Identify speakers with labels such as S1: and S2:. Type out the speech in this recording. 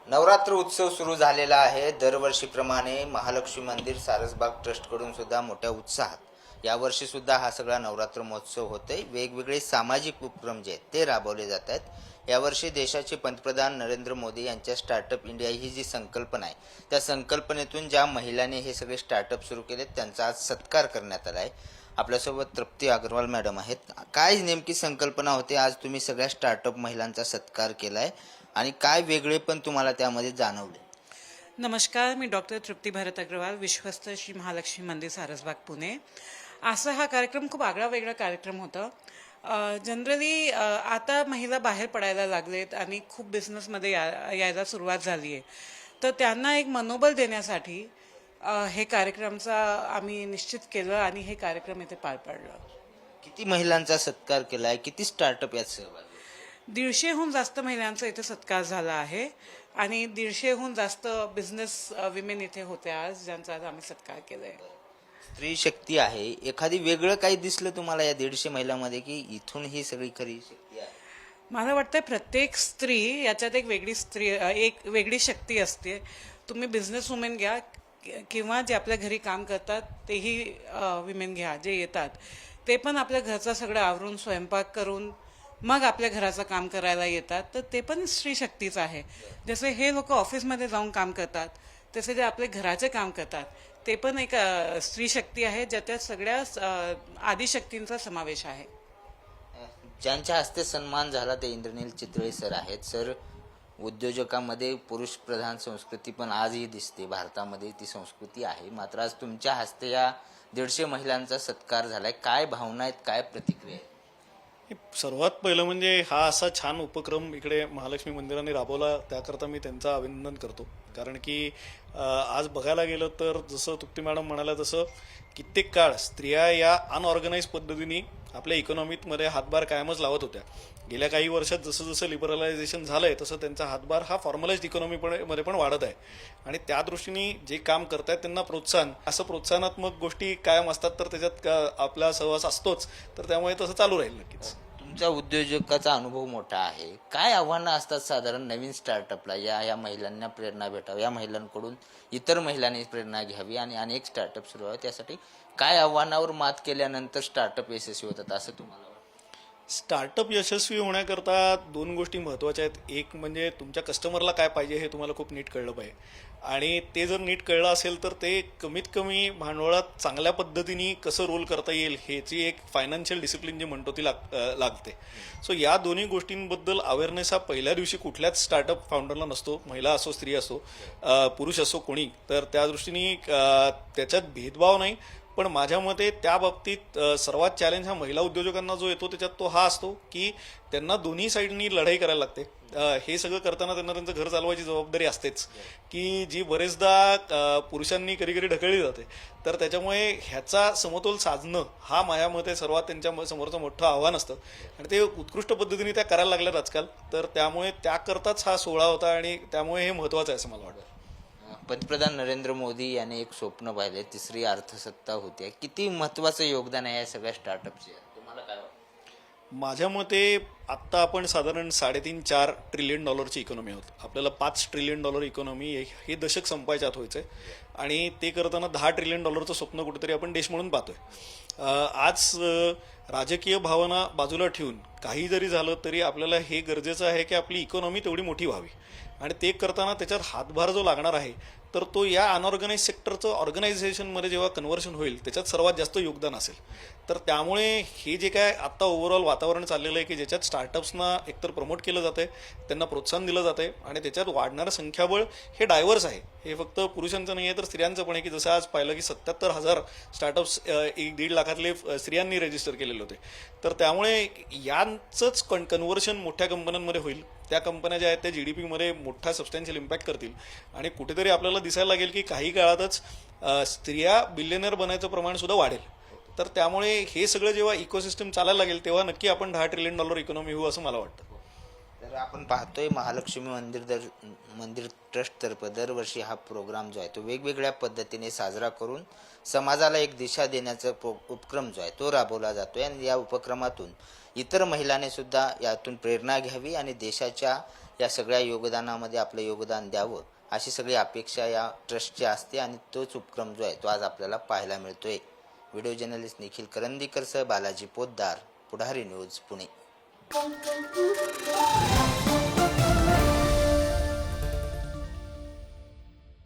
S1: नवरात्र उत्सव सुरू झालेला आहे. दरवर्षीप्रमाणे महालक्ष्मी मंदिर सारसबाग ट्रस्टकडून सुद्धा मोठ्या उत्साहात यावर्षी सुद्धा हा सगळा नवरात्र महोत्सव होतोय. वेगवेगळे सामाजिक उपक्रम जे आहेत ते राबवले जात आहेत. यावर्षी देशाचे पंतप्रधान नरेंद्र मोदी यांच्या स्टार्टअप इंडिया ही जी संकल्पना आहे, त्या संकल्पनेतून ज्या महिलांनी हे सगळे स्टार्टअप सुरू केलेत त्यांचा आज सत्कार करण्यात आला आहे. आपल्यासोबत तृप्ती अग्रवाल मॅडम आहेत. काय नेमकी संकल्पना होती? आज तुम्ही सगळ्या स्टार्टअप महिलांचा सत्कार केला आहे आणि काय वेगळे पण तुम्हाला त्यामध्ये जाणवले?
S2: नमस्कार, मी डॉक्टर तृप्ती भरत अग्रवाल, विश्वस्त श्री महालक्ष्मी मंदिर सारसबाग पुणे. असा हा कार्यक्रम खूप आगळा वेगळा कार्यक्रम होता. जनरली आता महिला बाहेर पडायला लागलेत आणि खूप बिझनेसमध्ये यायला सुरुवात झाली आहे. तर त्यांना एक मनोबल देण्यासाठी हे कार्यक्रमचा आम्ही निश्चित केलं आणि हे कार्यक्रम इथे पार पडलं.
S1: किती महिलांचा सत्कार केला आहे? किती स्टार्टअप यात सहभागी?
S2: 150हून जास्त महिलांचा इथे सत्कार झाला आहे आणि 150हून जास्त बिझनेस विमेन इथे होत्या आज, ज्यांचा आज आम्ही सत्कार केलाय.
S1: स्त्री शक्ती आहे. एखादी वेगळं काही दिसलं तुम्हाला या 150 महिलांमध्ये की इथून ही सगळी खरी शक्ती आहे?
S2: मला वाटतं प्रत्येक स्त्री याच्यात एक वेगळी शक्ती असते. तुम्ही बिझनेस वुमेन घ्या किंवा जे आपल्या घरी काम करतात तेही विमेन घ्या, जे येतात ते पण आपल्या घरचं सगळं आवरून स्वयंपाक करून मग आपल्या घराचं काम करायला येतात, तर ते पण स्त्री शक्तीच आहे. जसे हे लोक ऑफिसमध्ये जाऊन काम करतात, तसे जे आपले घराचे काम करतात ते पण एक स्त्री शक्ती आहे, ज्याच्यात सगळ्या आदिशक्तींचा समावेश आहे.
S1: ज्यांच्या हस्ते सन्मान झाला ते इंद्रनील चितळे सर आहेत. सर, उद्योजकामध्ये पुरुष प्रधान संस्कृती पण आजही दिसते. भारतामध्ये ती संस्कृती आहे. मात्र आज तुमच्या हस्ते या 150 महिलांचा सत्कार झालाय. काय भावना आहेत, काय प्रतिक्रिया आहेत?
S3: सर्वात पहिलं म्हणजे हा असा छान उपक्रम इकडे महालक्ष्मी मंदिराने राबवला, त्याकरता मी त्यांचं अभिनंदन करतो. कारण की आज बघायला गेलं तर जसं तृप्ती मॅडम म्हणाल्या तसं कित्येक काळ स्त्रिया या अनऑर्गनाइज पद्धतीने आपल्या इकॉनॉमीमध्ये हातभार कायमच लावत होत्या. गेल्या काही वर्षात जसं जसं लिबरलायझेशन झालंय तसं त्यांचा हातभार हा फॉर्मलाइज्ड इकॉनॉमीमध्ये पण वाढत आहे आणि त्या दृष्टीने जे काम करतायत त्यांना प्रोत्साहन, असं प्रोत्साहनात्मक गोष्टी कायम असतात तर त्याच्यात आपला सहवास असतोच, तर त्यामुळे तसं चालू राहील नक्कीच.
S1: तुमचा उद्योजकाचा अनुभव मोठा आहे. काय आव्हानं असतात साधारण नवीन स्टार्टअपला? या महिलांना प्रेरणा भेटावी, या महिलांकडून इतर महिलांनी प्रेरणा घ्यावी आणि अनेक स्टार्टअप सुरू व्हावे, त्यासाठी काय आव्हानावर मात केल्यानंतर स्टार्टअप यशस्वी होतात असं तुम्हाला वाटतं?
S3: स्टार्टअप यशस्वी होण्याकरता दोन गोष्टी महत्त्वाच्या आहेत. एक म्हणजे तुमच्या कस्टमरला काय पाहिजे हे तुम्हाला खूप नीट कळलं पाहिजे आणि ते जर नीट कळलं असेल तर ते कमीत कमी भांडवलात चांगल्या पद्धतीने कसं रोल करता येईल ह्याची एक फायनान्शियल डिसिप्लिन जी म्हणतो ती लागते. सो या दोन्ही गोष्टींबद्दल अवेअरनेस हा पहिल्या दिवशी कुठल्याच स्टार्टअप फाउंडरला नसतो. महिला असो, स्त्री असो, पुरुष असो, कोणी. तर त्या दृष्टीने त्याच्यात भेदभाव नाही. पण माझ्या मते त्या बाबतीत सर्वात चॅलेंज हा महिला उद्योजकांना जो येतो त्याच्यात तो हा असतो की त्यांना दोन्ही साईडनी लढाई करायला लागते. हे सगळं करताना त्यांना त्यांचं घर चालवायची जबाबदारी असतेच की जी बरेचदा पुरुषांनी कधी कधी ढकलली जाते. तर त्याच्यामुळे ह्याचा समतोल साधणं हा माझ्या मते सर्वात त्यांच्या समोरचं मोठं आव्हान असतं आणि ते उत्कृष्ट पद्धतीने त्या करायला लागल्यात आजकाल. तर त्यामुळे त्याकरताच हा सोहळा होता आणि त्यामुळे हे महत्त्वाचं आहे असं मला वाटतं.
S1: पंतप्रधान नरेंद्र मोदी यांनी एक स्वप्न पाहिले, तिसरी अर्थसत्ता होती. किती महत्वाचं योगदान आहे या सगळ्या स्टार्टअपचे, तुम्हाला काय वाटतं?
S3: माझ्या मते आत्ता आपण साधारण 3.5-4 ट्रिलियन डॉलरची इकॉनॉमी आहोत. आपल्याला 5 ट्रिलियन डॉलर इकॉनॉमी हे दशक संपायच्या आत व्हायचं आहे आणि ते करताना 10 ट्रिलियन डॉलरचं स्वप्न कुठेतरी आपण देश म्हणून पाहतोय. आज राजकीय भावना बाजूला ठेवून काही जरी झालं तरी आपल्याला हे गरजेचं आहे की आपली इकॉनॉमी तेवढी मोठी व्हावी आणि ते करताना त्याच्यात हातभार जो लागणार आहे तर तो या अनऑर्गनाइज सेक्टरचं ऑर्गनायझेशनमध्ये जेव्हा कन्व्हर्शन होईल त्याच्यात सर्वात जास्त योगदान असेल. तर त्यामुळे हे जे काय आत्ता ओव्हरऑल वातावरण चाललेलं आहे की ज्याच्यात स्टार्टअप्सना एकतर प्रमोट केलं जातं आहे, त्यांना प्रोत्साहन दिलं जातं आहे आणि त्याच्यात वाढणारं संख्याबळ हे डायव्हर्स आहे. हे फक्त पुरुषांचं नाही आहे तर स्त्रियांचं पण आहे की जसं आज पाहिलं की 77,000 स्टार्टअप्स 1-1.5 लाखातले स्त्रियांनी रजिस्टर केलेले होते. तर त्यामुळे यांचंच कन्व्हर्शन मोठ्या कंपन्यांमध्ये होईल. त्या कंपन्या ज्या आहेत त्या GDP मध्ये मोठा सबस्टॅन्शियल इम्पॅक्ट करतील आणि कुठेतरी आपल्याला दिसायला लागेल की काही काळातच स्त्रिया बिलियनर बनायचं प्रमाण सुद्धा वाढेल. तर त्यामुळे हे सगळं जेव्हा इकोसिस्टम चालायला लागेल तेव्हा नक्की आपण 10 ट्रिलियन डॉलर इकॉनॉमी होऊ असं मला वाटतं.
S1: तर आपण पाहतोय महालक्ष्मी मंदिर ट्रस्टतर्फे दरवर्षी हा प्रोग्राम जो आहे तो वेगवेगळ्या पद्धतीने साजरा करून समाजाला एक दिशा देण्याचा उपक्रम जो आहे तो राबवला जातोय आणि या उपक्रमातून इतर महिलांनी सुद्धा यातून प्रेरणा घ्यावी आणि देशाच्या या सगळ्या योगदानामध्ये आपलं योगदान द्यावं अशी सगळी अपेक्षा या ट्रस्टची असते आणि तोच उपक्रम जो आहे तो आज आपल्याला पाहायला मिळतोय. व्हिडिओ जर्नलिस्ट निखिल करंदीकरसह बालाजी पोद्दार, पुढारी न्यूज, पुणे.